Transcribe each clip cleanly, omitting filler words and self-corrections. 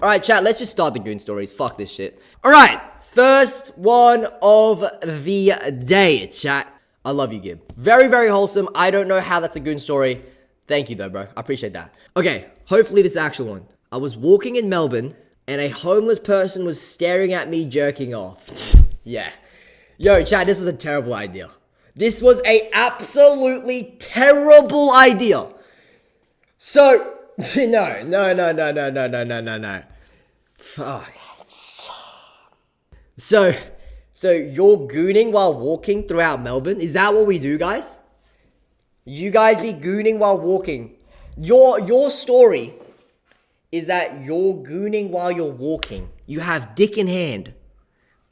Alright, chat, let's just start the Goon stories. Fuck this shit. Alright, first one of the day, chat. I love you, Gib. Very, very wholesome. I don't know how that's a Goon story. Thank you, though, bro. I appreciate that. Okay, hopefully this actual one. I was walking in Melbourne, and a homeless person was staring at me jerking off. Yeah. Yo, chat, this was a terrible idea. This was a absolutely terrible idea. So... No. Fuck. So you're gooning while walking throughout Melbourne? Is that what we do, guys? You guys be gooning while walking. Your story is that you're gooning while you're walking. You have dick in hand,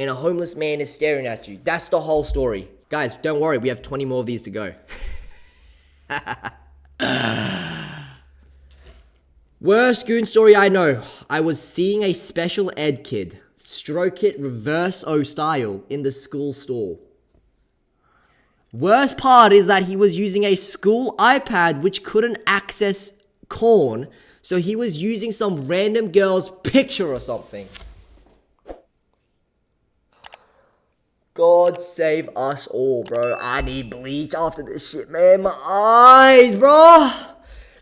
and a homeless man is staring at you. That's the whole story. Guys, don't worry, we have 20 more of these to go. Worst Goon story I know. I was seeing a special ed kid stroke it reverse O style in the school stall. Worst part is that he was using a school iPad which couldn't access corn, so he was using some random girl's picture or something. God save us all, bro. I need bleach after this shit, man. My eyes, bro.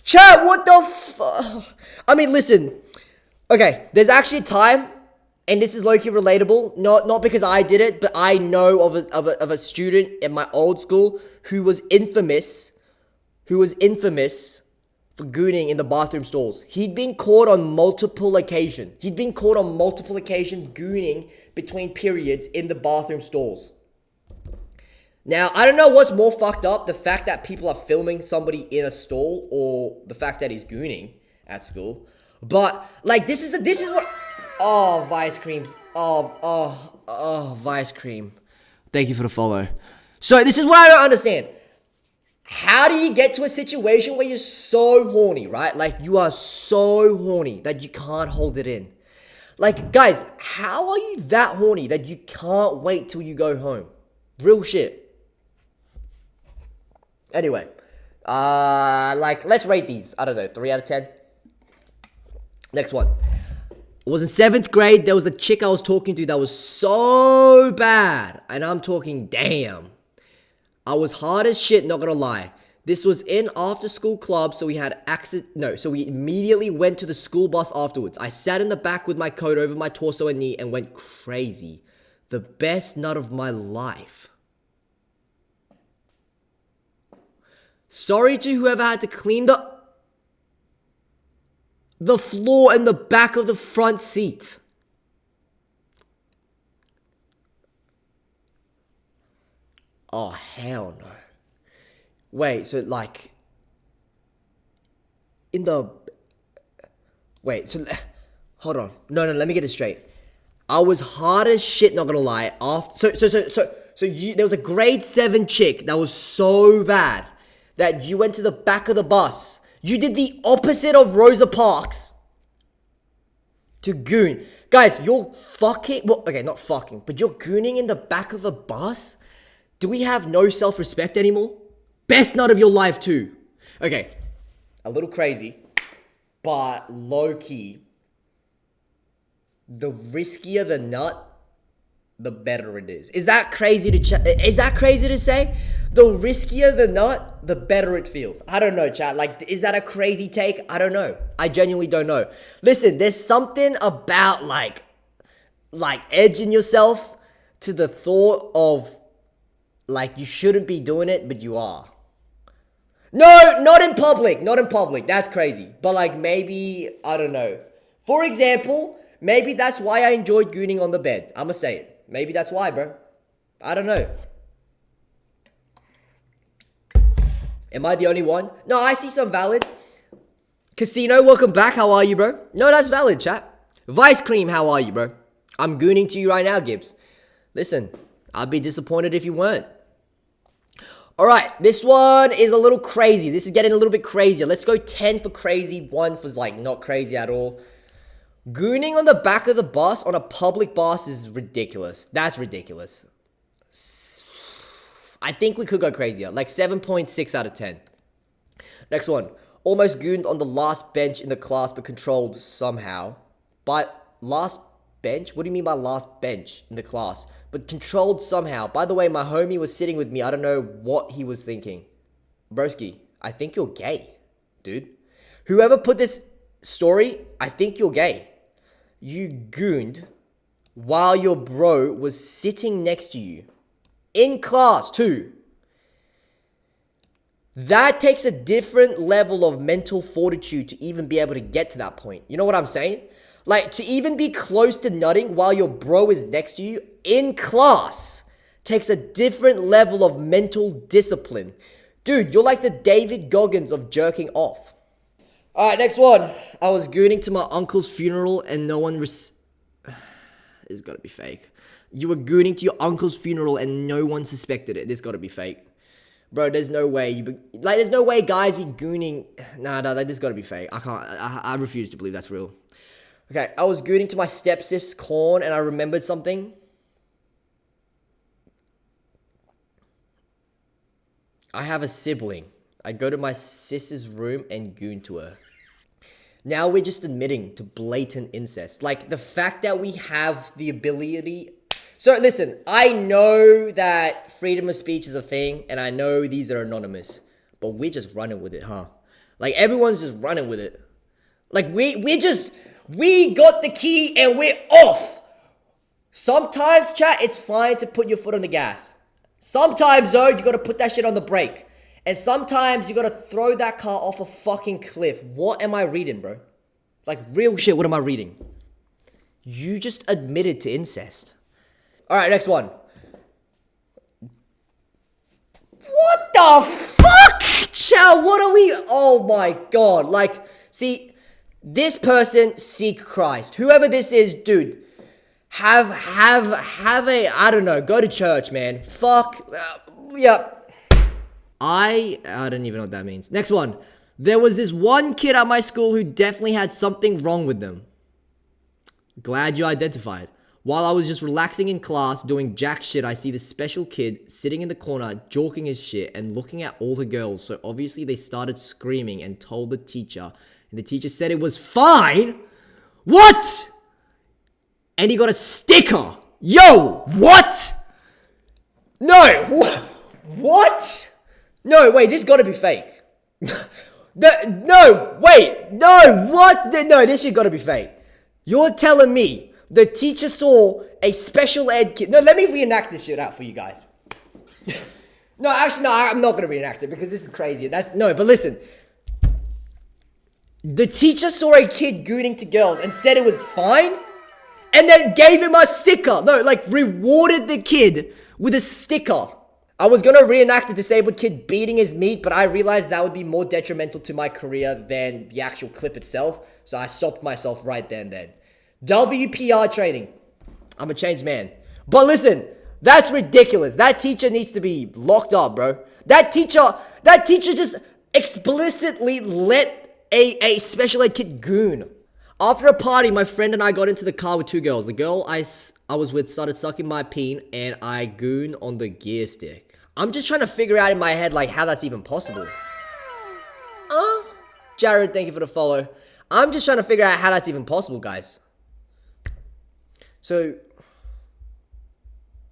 Chat, what the fuck? I mean, listen. Okay, there's actually a time, and this is low-key relatable. Not because I did it, but I know of a student in my old school who was infamous for gooning in the bathroom stalls. He'd been caught on multiple occasions. Gooning between periods in the bathroom stalls. Now, I don't know what's more fucked up, the fact that people are filming somebody in a stall or the fact that he's gooning at school. But, like, this is what... Oh, Vice Creams. Vice Cream. Thank you for the follow. So, this is what I don't understand. How do you get to a situation where you're so horny, right? Like, you are so horny that you can't hold it in. Like, guys, how are you that horny that you can't wait till you go home? Real shit. Anyway, let's rate these. I don't know, 3 out of 10. Next one. It was in 7th grade. There was a chick I was talking to that was so bad. And I'm talking, damn. I was hard as shit, not gonna lie. This was in after-school club, so we had so we immediately went to the school bus afterwards. I sat in the back with my coat over my torso and knee and went crazy. The best nut of my life. Sorry to whoever had to clean the floor in the back of the front seat. Oh, hell no. Wait, so like... Hold on. No, let me get it straight. I was hard as shit, not gonna lie. There was a grade 7 chick that was so bad that you went to the back of the bus. You did the opposite of Rosa Parks to goon. Guys, you're fucking... Well, okay, not fucking, but you're gooning in the back of a bus? Do we have no self-respect anymore? Best nut of your life too. Okay, a little crazy, but low-key. The riskier the nut, the better it is. Is that crazy to say? The riskier the nut, the better it feels. I don't know, chat. Like, is that a crazy take? I don't know. I genuinely don't know. Listen, there's something about like edging yourself to the thought of like you shouldn't be doing it, but you are. No, not in public. Not in public. That's crazy. But like maybe, I don't know. For example, maybe that's why I enjoyed gooning on the bed. I'ma say it. Maybe that's why, bro. I don't know. Am I the only one? No, I see some valid. Casino, welcome back. How are you, bro? No, that's valid, chat. Vice Cream, how are you, bro? I'm gooning to you right now, Gibbs. Listen, I'd be disappointed if you weren't. Alright, this one is a little crazy. This is getting a little bit crazier. Let's go 10 for crazy, 1 for like not crazy at all. Gooning on the back of the bus on a public bus is ridiculous. That's ridiculous. I think we could go crazier. Like 7.6 out of 10. Next one. Almost gooned on the last bench in the class but controlled somehow. But last bench? What do you mean by last bench in the class? But controlled somehow. By the way, my homie was sitting with me. I don't know what he was thinking. Broski, I think you're gay, dude. Whoever put this story, I think you're gay. You gooned while your bro was sitting next to you. In class, too. That takes a different level of mental fortitude to even be able to get to that point. You know what I'm saying? Like, to even be close to nutting while your bro is next to you in class takes a different level of mental discipline. Dude, you're like the David Goggins of jerking off. Alright, next one. I was gooning to my uncle's funeral and no one This gotta be fake. You were gooning to your uncle's funeral and no one suspected it. This gotta be fake. Bro, there's no way there's no way guys be gooning. Nah, this gotta be fake. I refuse to believe that's real. Okay, I was gooning to my stepsif's corn and I remembered something. I have a sibling. I go to my sis's room and goon to her. Now we're just admitting to blatant incest. Like, the fact that we have the ability... So, listen, I know that freedom of speech is a thing, and I know these are anonymous, but we're just running with it, huh? Like, everyone's just running with it. Like, we got the key and we're off. Sometimes, chat, it's fine to put your foot on the gas. Sometimes, though, you gotta put that shit on the brake. And sometimes you gotta throw that car off a fucking cliff. What am I reading, bro? Like, real shit, what am I reading? You just admitted to incest. Alright, next one. What the fuck? Chow, what are we... Oh my god. Like, see, this person, seek Christ. Whoever this is, dude, have a... I don't know, go to church, man. Fuck. Yep. I don't even know what that means. Next one. There was this one kid at my school who definitely had something wrong with them. Glad you identified. While I was just relaxing in class, doing jack shit, I see this special kid sitting in the corner, jorking his shit and looking at all the girls. So obviously they started screaming and told the teacher. And the teacher said it was fine. What? And he got a sticker. Yo, what? No, what? No, wait, this gotta be fake. No, wait, no, what? No, this shit gotta be fake. You're telling me the teacher saw a special ed kid. No, let me reenact this shit out for you guys. No, actually, no, I'm not gonna reenact it because this is crazy. But listen. The teacher saw a kid gooning to girls and said it was fine, and then gave him a sticker. No, like, rewarded the kid with a sticker. I was gonna reenact the disabled kid beating his meat, but I realized that would be more detrimental to my career than the actual clip itself, so I stopped myself right then. WPR training. I'm a changed man. But listen, that's ridiculous. That teacher needs to be locked up, bro. That teacher just explicitly let a special ed kid goon. After a party, my friend and I got into the car with two girls. The girl I was with started sucking my peen, and I goon on the gear stick. I'm just trying to figure out in my head, like, how that's even possible. Jared, thank you for the follow. I'm just trying to figure out how that's even possible, guys. So,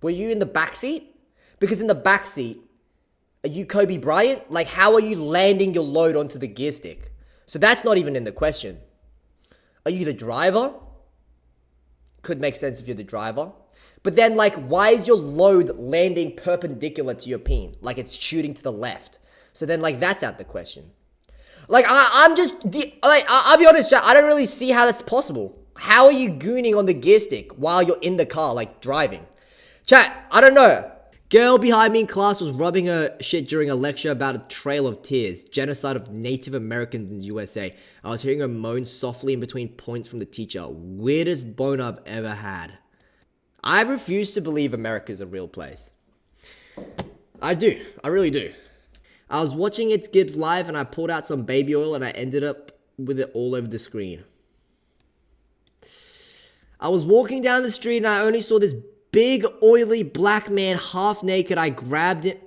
were you in the backseat? Because in the backseat, are you Kobe Bryant? Like, how are you landing your load onto the gear stick? So that's not even in the question. Are you the driver? Could make sense if you're the driver. But then, like, why is your load landing perpendicular to your peen? Like, it's shooting to the left. So then, like, that's out the question. Like, I'll be honest, chat, I don't really see how that's possible. How are you gooning on the gear stick while you're in the car, like, driving? Chat, I don't know. Girl behind me in class was rubbing her shit during a lecture about a trail of tears, genocide of Native Americans in the USA. I was hearing her moan softly in between points from the teacher. Weirdest bone I've ever had. I refuse to believe America's a real place. I do. I really do. I was watching It's Gibbs live and I pulled out some baby oil and I ended up with it all over the screen. I was walking down the street and I only saw this big, oily black man half naked. I grabbed it.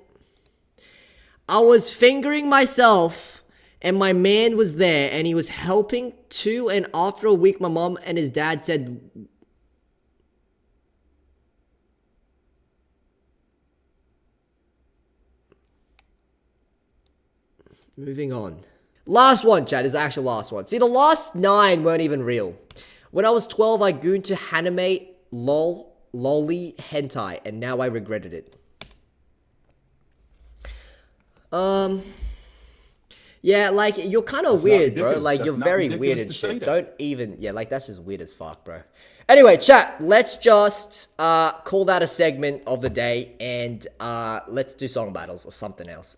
I was fingering myself And my man was there and he was helping too. And after a week, my mom and his dad said, moving on. Last one, chat. This is actually the last one. See, the last 9 weren't even real. When I was 12, I gooned to anime lolly hentai, and now I regretted it. Yeah, like, you're kind of weird, bro. Like, you're very weird and shit. Don't even, yeah, like, that's just weird as fuck, bro. Anyway, chat, let's just call that a segment of the day, and let's do song battles or something else.